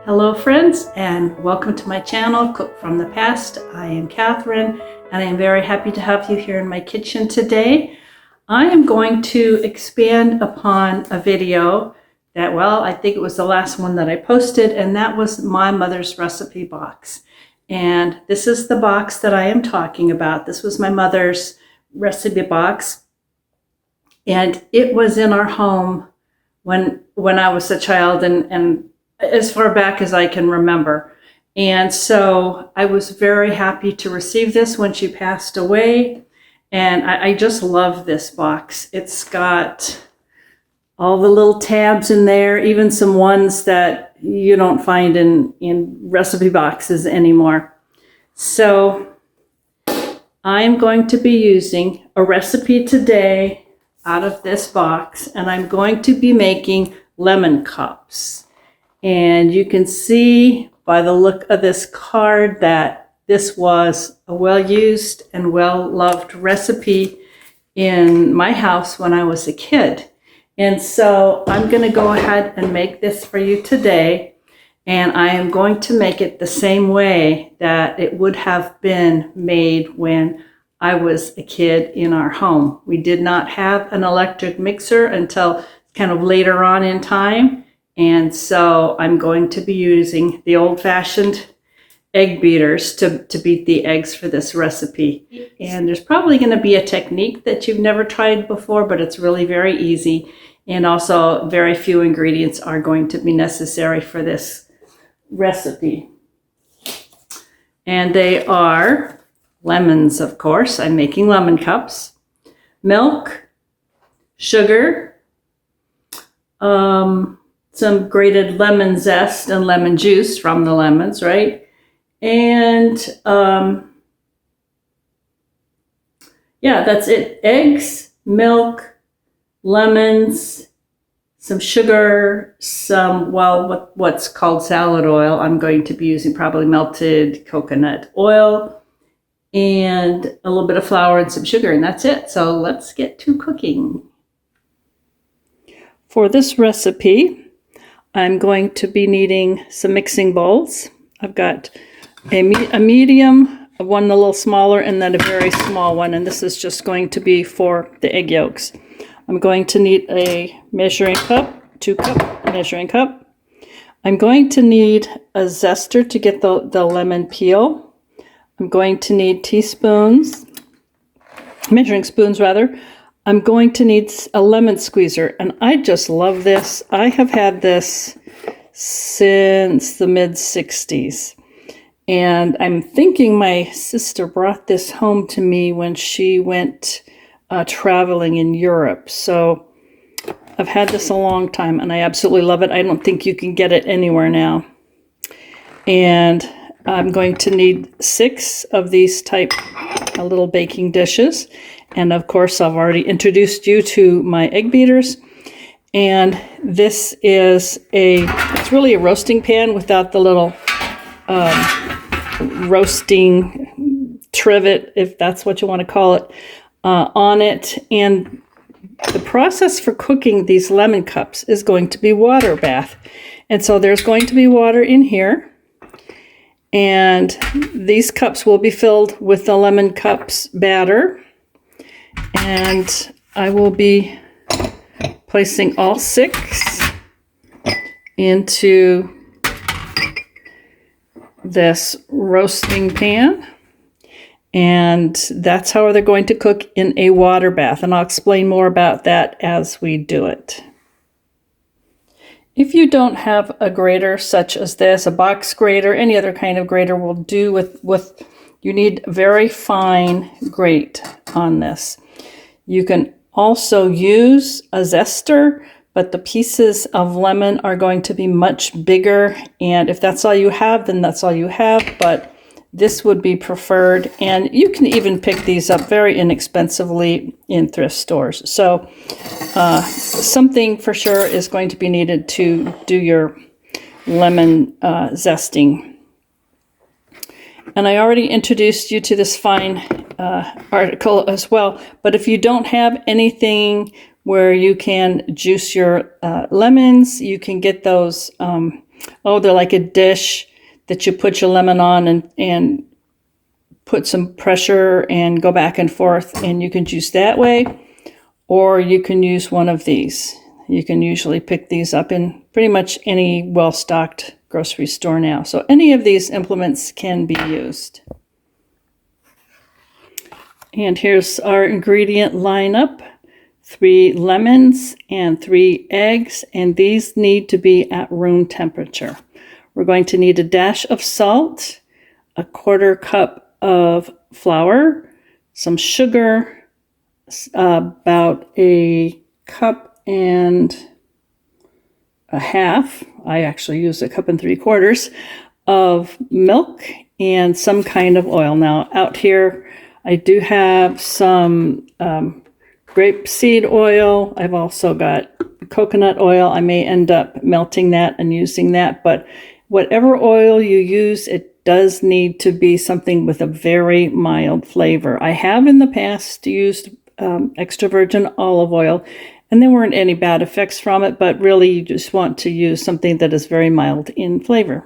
Hello friends, and welcome to my channel, Cook from the Past. I am Catherine, and I am very happy to have you here in my kitchen today. I am going to expand upon a video that, well, I think it was the last one that I posted, and that was my mother's recipe box. And this is the box that I am talking about. This was my mother's recipe box, and it was in our home when I was a child, and as far back as I can remember. And so I was very happy to receive this when she passed away. And I just love this box. It's got all the little tabs in there, even some ones that you don't find in recipe boxes anymore. So I'm going to be using a recipe today out of this box, and I'm going to be making lemon cups. And you can see by the look of this card that this was a well-used and well-loved recipe in my house when I was a kid. And so I'm going to go ahead and make this for you today. And I am going to make it the same way that it would have been made when I was a kid in our home. We did not have an electric mixer until kind of later on in time. And so I'm going to be using the old-fashioned egg beaters to beat the eggs for this recipe. And there's probably going to be a technique that you've never tried before, but it's really very easy. And also very few ingredients are going to be necessary for this recipe. And they are lemons, of course. I'm making lemon cups, milk, sugar, some grated lemon zest and lemon juice from the lemons, right? And yeah, that's it. Eggs, milk, lemons, some sugar, some, well, what's called salad oil. I'm going to be using probably melted coconut oil, and a little bit of flour and some sugar, and that's it. So let's get to cooking. For this recipe, I'm going to be needing some mixing bowls. I've got a medium, one a little smaller, and then a very small one. And this is just going to be for the egg yolks. I'm going to need a measuring cup, 2-cup measuring cup. I'm going to need a zester to get the lemon peel. I'm going to need teaspoons, measuring spoons rather. I'm going to need a lemon squeezer, and I just love this. I have had this since the mid-60s, and I'm thinking my sister brought this home to me when she went traveling in Europe. So I've had this a long time, and I absolutely love it. I don't think you can get it anywhere now. And I'm going to need 6 of these type little baking dishes. And of course, I've already introduced you to my egg beaters. And this is it's really a roasting pan without the little roasting trivet, if that's what you want to call it, on it. And the process for cooking these lemon cups is going to be water bath. And so there's going to be water in here. And these cups will be filled with the lemon cups batter. And I will be placing all 6 into this roasting pan. And that's how they're going to cook in a water bath. And I'll explain more about that as we do it. If you don't have a grater such as this, a box grater, any other kind of grater will do with you need very fine grate on this. You can also use a zester, but the pieces of lemon are going to be much bigger. And if that's all you have, then that's all you have. But this would be preferred. And you can even pick these up very inexpensively in thrift stores. So something for sure is going to be needed to do your lemon zesting. And I already introduced you to this fine article as well. But if you don't have anything where you can juice your lemons, you can get those Oh, they're like a dish that you put your lemon on and put some pressure and go back and forth, and you can juice that way, or you can use one of these. You can usually pick these up in pretty much any well-stocked grocery store now. So any of these implements can be used. And here's our ingredient lineup. 3 lemons and 3 eggs, and these need to be at room temperature. We're going to need a dash of salt, a 1/4 cup of flour, some sugar, about a cup and a half. I actually use a cup and 3/4 of milk and some kind of oil. Now out here I do have some grapeseed oil. I've also got coconut oil. I may end up melting that and using that, but whatever oil you use, it does need to be something with a very mild flavor. I have in the past used extra virgin olive oil, and there weren't any bad effects from it, but really you just want to use something that is very mild in flavor.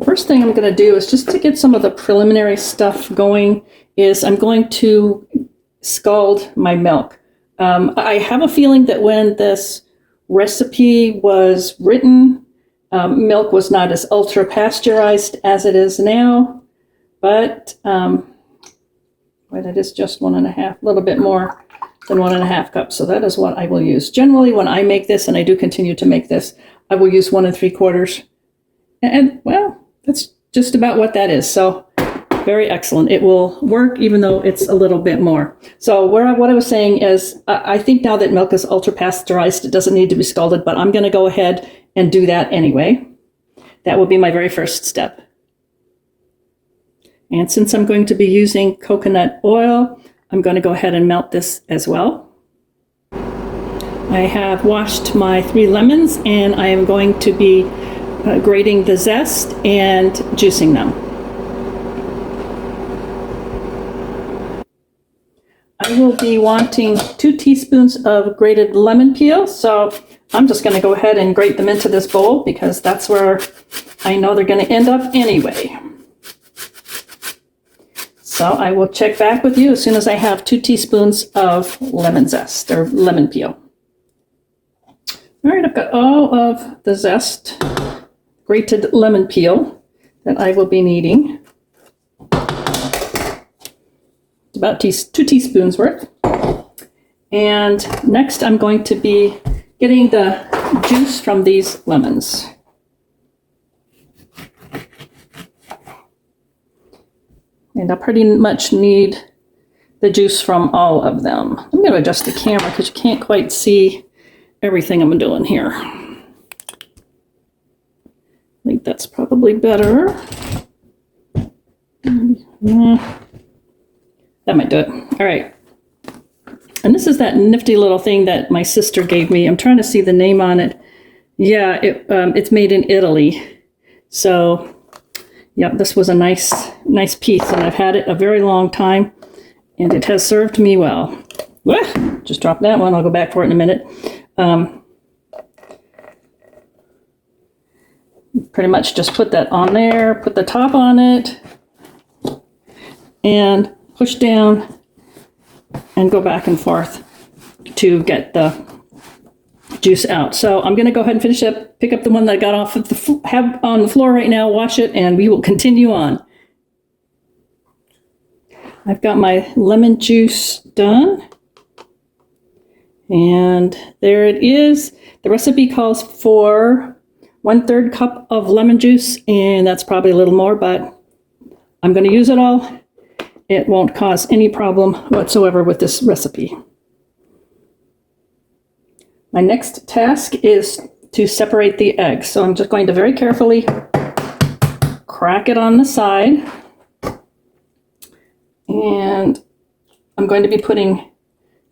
First thing I'm going to do is just to get some of the preliminary stuff going is I'm going to scald my milk. I have a feeling that when this recipe was written, milk was not as ultra pasteurized as it is now, but it is just 1.5, a little bit more than 1.5 cups. So that is what I will use. Generally, when I make this, and I do continue to make this, I will use 1 3/4. And well, that's just about what that is. So very excellent. It will work even though it's a little bit more. So what I was saying is I think now that milk is ultra pasteurized, it doesn't need to be scalded, but I'm going to go ahead and do that anyway. That will be my very first step. And since I'm going to be using coconut oil, I'm going to go ahead and melt this as well. I have washed my 3 lemons, and I am going to be grating the zest and juicing them. I will be wanting 2 teaspoons of grated lemon peel, so I'm just going to go ahead and grate them into this bowl because that's where I know they're going to end up anyway. So I will check back with you as soon as I have 2 teaspoons of lemon zest or lemon peel. All right, I've got all of the zest, grated lemon peel that I will be needing. It's about 2 teaspoons worth. And next I'm going to be getting the juice from these lemons. And I pretty much need the juice from all of them. I'm going to adjust the camera because you can't quite see everything I'm doing here. I think that's probably better. That might do it. All right. And this is that nifty little thing that my sister gave me. I'm trying to see the name on it. Yeah, it's made in Italy. So, yep, this was a nice piece, and I've had it a very long time, and it has served me well. Just drop that one. I'll go back for it in a minute. Pretty much just put that on there, put the top on it, and push down and go back and forth to get the juice out. So I'm going to go ahead and finish up, pick up the one that I got off of have on the floor right now, wash it, and we will continue on. I've got my lemon juice done. And there it is. The recipe calls for 1/3 cup of lemon juice, and that's probably a little more, but I'm going to use it all. It won't cause any problem whatsoever with this recipe. My next task is to separate the eggs. So I'm just going to very carefully crack it on the side. And I'm going to be putting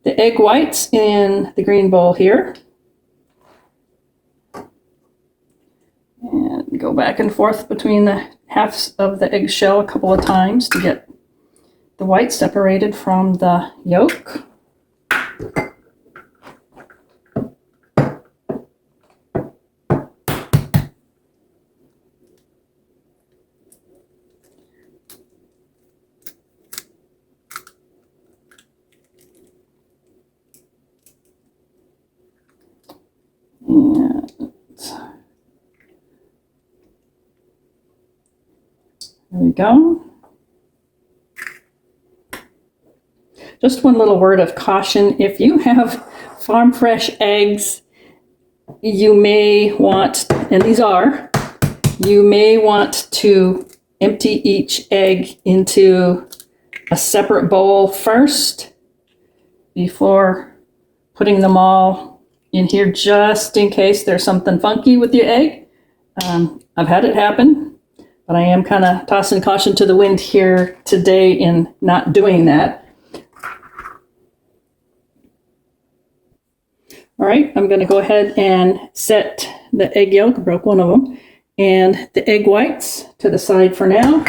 the egg whites in the green bowl here. And go back and forth between the halves of the eggshell a couple of times to get the white separated from the yolk. And there we go. Just one little word of caution. If you have farm fresh eggs, you may want, and these are, you may want to empty each egg into a separate bowl first before putting them all in here, just in case there's something funky with your egg. I've had it happen, but I am kind of tossing caution to the wind here today in not doing that. All right, I'm going to go ahead and set the egg yolk, broke one of them, and the egg whites to the side for now.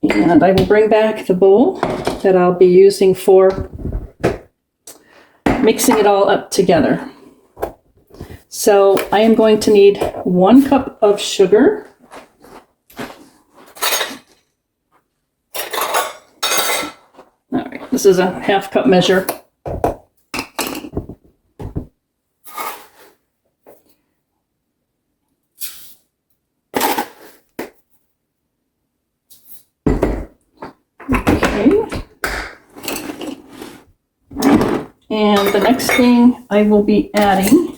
And I will bring back the bowl that I'll be using for mixing it all up together. So I am going to need 1 cup of sugar. All right, this is a 1/2 cup measure. And the next thing I will be adding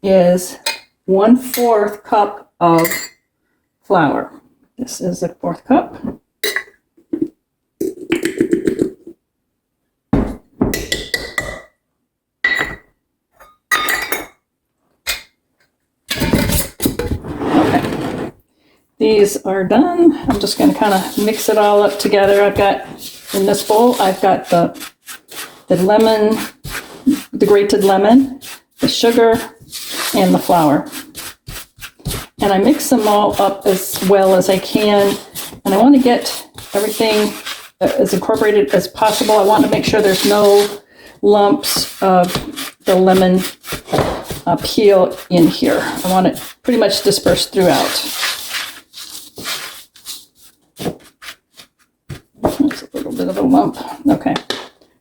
is 1/4 cup of flour. This is a 1/4 cup. Okay, these are done. I'm just going to kind of mix it all up together. I've got, in this bowl, I've got the lemon, the grated lemon, the sugar, and the flour. And I mix them all up as well as I can. And I want to get everything as incorporated as possible. I want to make sure there's no lumps of the lemon peel in here. I want it pretty much dispersed throughout. There's a little bit of a lump. Okay.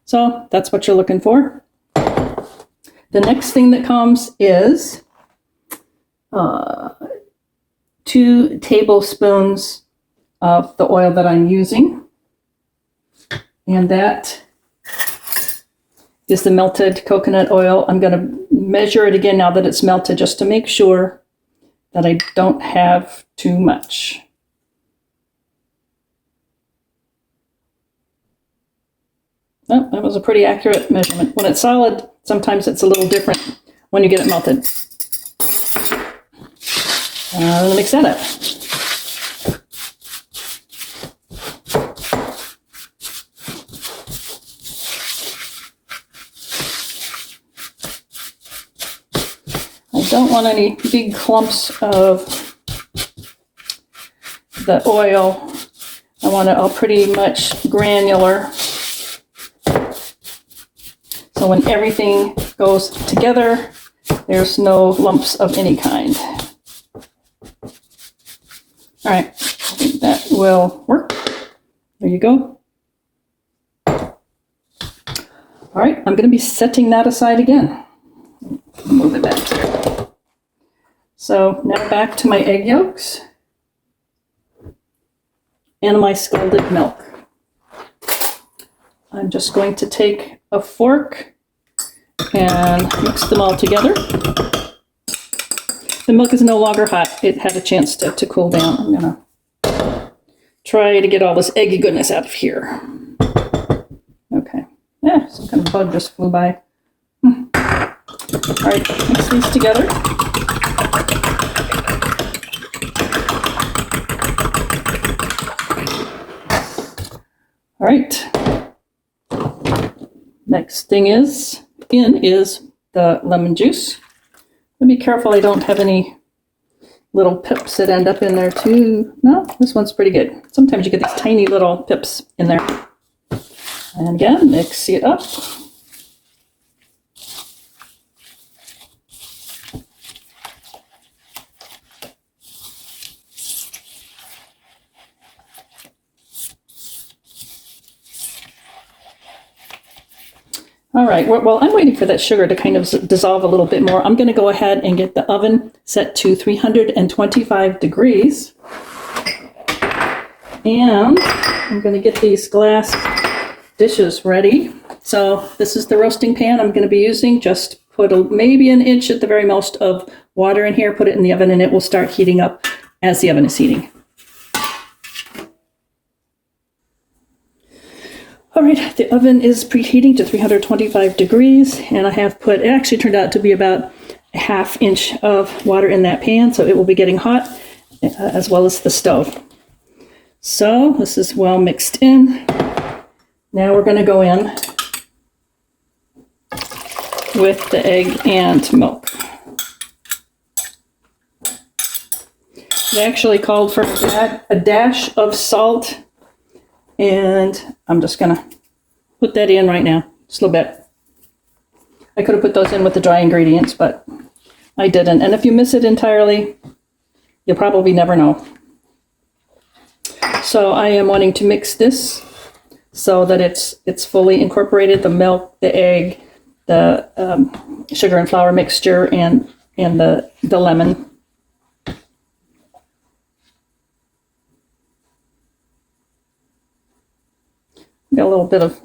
So that's what you're looking for. The next thing that comes is 2 tablespoons of the oil that I'm using. And that is the melted coconut oil. I'm going to measure it again now that it's melted, just to make sure that I don't have too much. Oh, that was a pretty accurate measurement. When it's solid, sometimes it's a little different when you get it melted. Let me mix that up. I don't want any big clumps of the oil. I want it all pretty much granular. So when everything goes together, there's no lumps of any kind. All right, I think that will work. There you go. All right, I'm going to be setting that aside again. Move it back there. So now back to my egg yolks and my scalded milk. I'm just going to take a fork and mix them all together. The milk is no longer hot. It had a chance to cool down. I'm going to try to get all this eggy goodness out of here. Okay. Yeah, some kind of bug just flew by. All right, mix these together. All right. Next thing is the lemon juice. Be careful I don't have any little pips that end up in there too. No, this one's pretty good. Sometimes you get these tiny little pips in there. And again, mix it up. All right, well, I'm waiting for that sugar to kind of dissolve a little bit more. I'm going to go ahead and get the oven set to 325 degrees. And I'm going to get these glass dishes ready. So this is the roasting pan I'm going to be using. Just put maybe an inch at the very most of water in here, put it in the oven, and it will start heating up as the oven is heating. All right, the oven is preheating to 325 degrees, and I have put, it actually turned out to be about a ½ inch of water in that pan, so it will be getting hot, as well as the stove. So this is well mixed in. Now we're going to go in with the egg and milk. It actually called for a dash of salt, and I'm just going to put that in right now, just a little bit. I could have put those in with the dry ingredients, but I didn't. And if you miss it entirely, you'll probably never know. So I am wanting to mix this so that it's fully incorporated, the milk, the egg, the sugar and flour mixture, and the lemon. Got a little bit of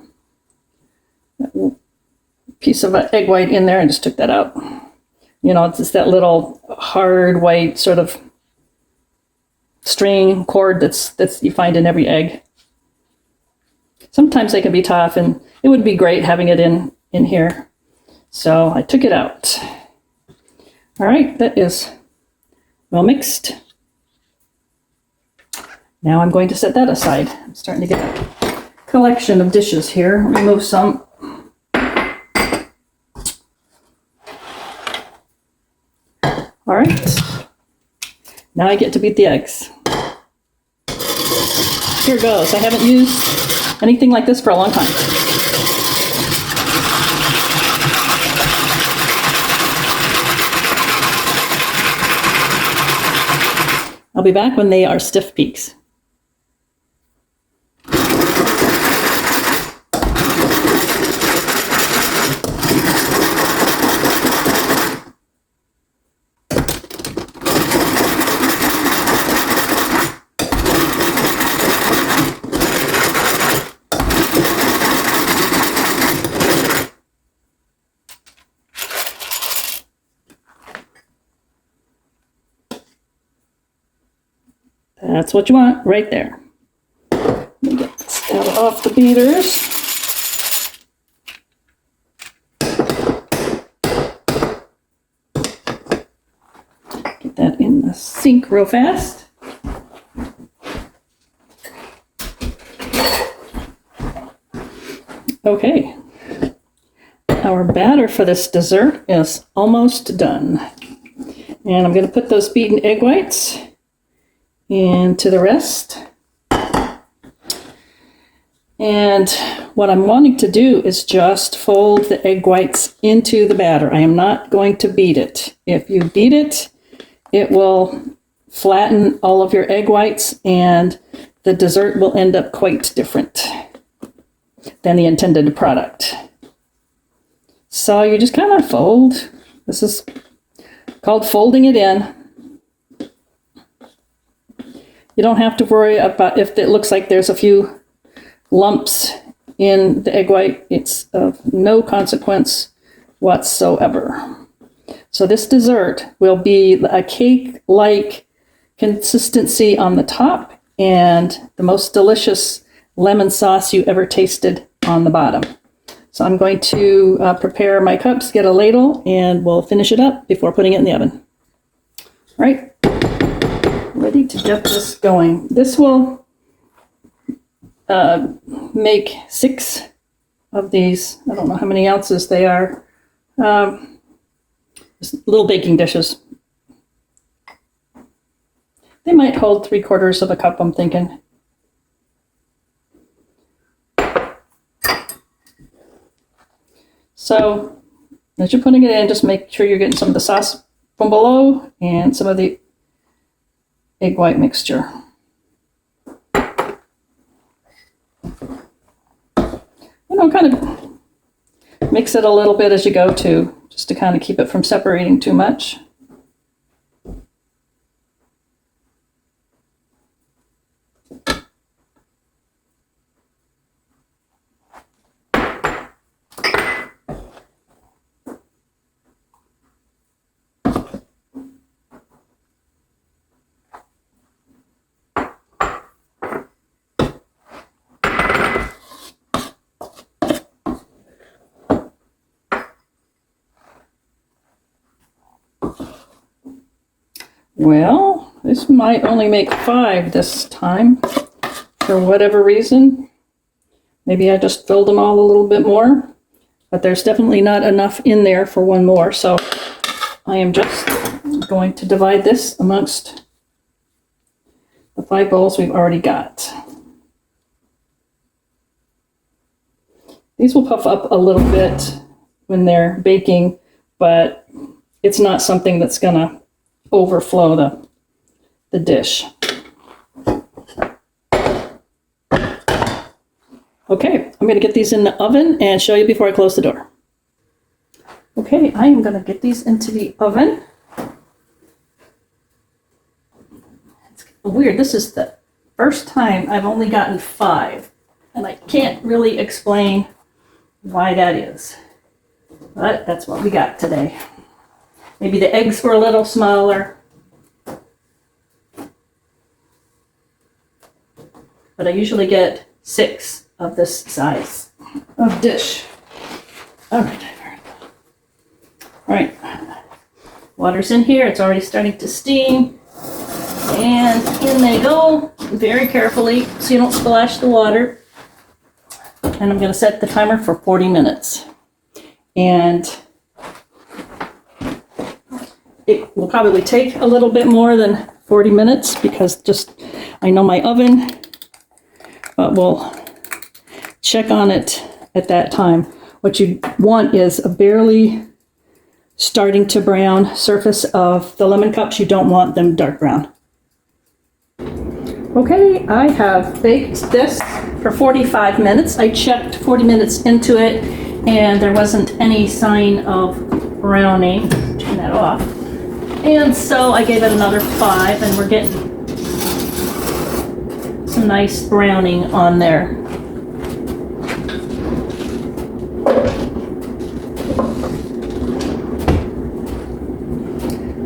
piece of egg white in there. I just took that out. You know, it's just that little hard white sort of string cord that's you find in every egg. Sometimes they can be tough, and it would be great having it in here. So I took it out. All right, that is well mixed. Now I'm going to set that aside. I'm starting to get a collection of dishes here. Remove some. All right. Now I get to beat the eggs. Here goes. I haven't used anything like this for a long time. I'll be back when they are stiff peaks. That's what you want right there. Let me get this out off the beaters. Get that in the sink real fast. Okay. Our batter for this dessert is almost done. And I'm going to put those beaten egg whites into the rest. And what I'm wanting to do is just fold the egg whites into the batter. I am not going to beat it. If you beat it, it will flatten all of your egg whites, and the dessert will end up quite different than the intended product. So you just kind of fold. This is called folding it in. You don't have to worry about if it looks like there's a few lumps in the egg white. It's of no consequence whatsoever. So this dessert will be a cake-like consistency on the top and the most delicious lemon sauce you ever tasted on the bottom. So I'm going to prepare my cups, get a ladle, and we'll finish it up before putting it in the oven. All right. Ready to get this going. This will make 6 of these. I don't know how many ounces they are. Just little baking dishes. They might hold 3/4 of a cup, I'm thinking. So as you're putting it in, just make sure you're getting some of the sauce from below and some of the egg white mixture. You know, kind of Mix it a little bit as you go too, just to kind of keep it from separating too much. Well, this might only make 5 this time for whatever reason. Maybe I just filled them all a little bit more, but there's definitely not enough in there for one more. So I am just going to divide this amongst the 5 bowls we've already got. These will puff up a little bit when they're baking, but it's not something that's gonna overflow the dish. Okay, I'm gonna get these in the oven and show you before I close the door. Okay, I am gonna get these into the oven. It's weird, this is the first time I've only gotten 5, and I can't really explain why that is, but that's what we got today. Maybe the eggs were a little smaller, but I usually get 6 of this size of dish. All right, water's in here. It's already starting to steam, and in they go very carefully so you don't splash the water. And I'm going to set the timer for 40 minutes. And it will probably take a little bit more than 40 minutes because I know my oven, but we'll check on it at that time. What you want is a barely starting to brown surface of the lemon cups. You don't want them dark brown. Okay, I have baked this for 45 minutes. I checked 40 minutes into it and there wasn't any sign of browning. Turn that off. And so I gave it another 5, and we're getting some nice browning on there.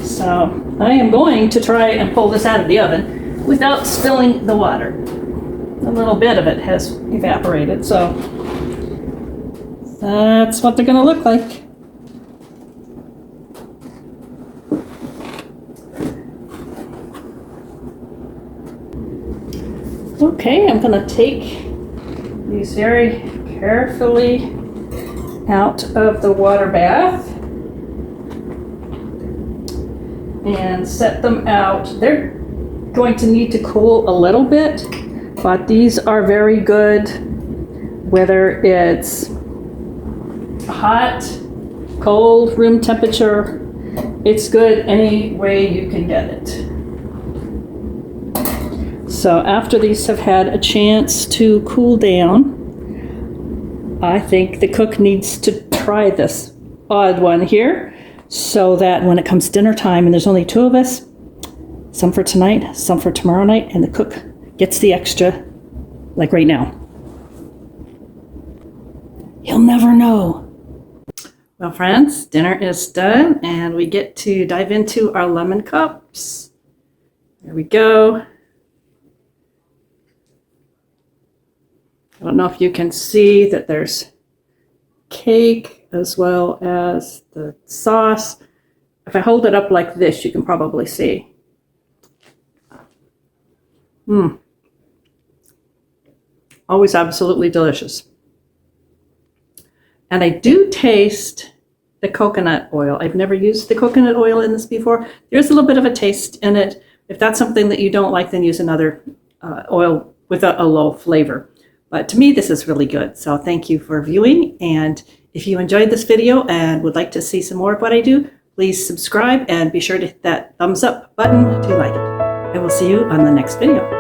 So I am going to try and pull this out of the oven without spilling the water. A little bit of it has evaporated, so that's what they're going to look like. Okay, I'm going to take these very carefully out of the water bath and set them out. They're going to need to cool a little bit, but these are very good whether it's hot, cold, room temperature. It's good any way you can get it. So after these have had a chance to cool down, I think the cook needs to try this odd one here so that when it comes dinner time and there's only 2 of us, some for tonight, some for tomorrow night, and the cook gets the extra, like right now. He'll never know. Well, friends, dinner is done and we get to dive into our lemon cups. There we go. I don't know if you can see that there's cake as well as the sauce. If I hold it up like this, you can probably see. Always absolutely delicious. And I do taste the coconut oil. I've never used the coconut oil in this before. There's a little bit of a taste in it. If that's something that you don't like, then use another oil with a low flavor. But to me, this is really good. So thank you for viewing. And if you enjoyed this video and would like to see some more of what I do, please subscribe and be sure to hit that thumbs up button to like it. I will see you on the next video.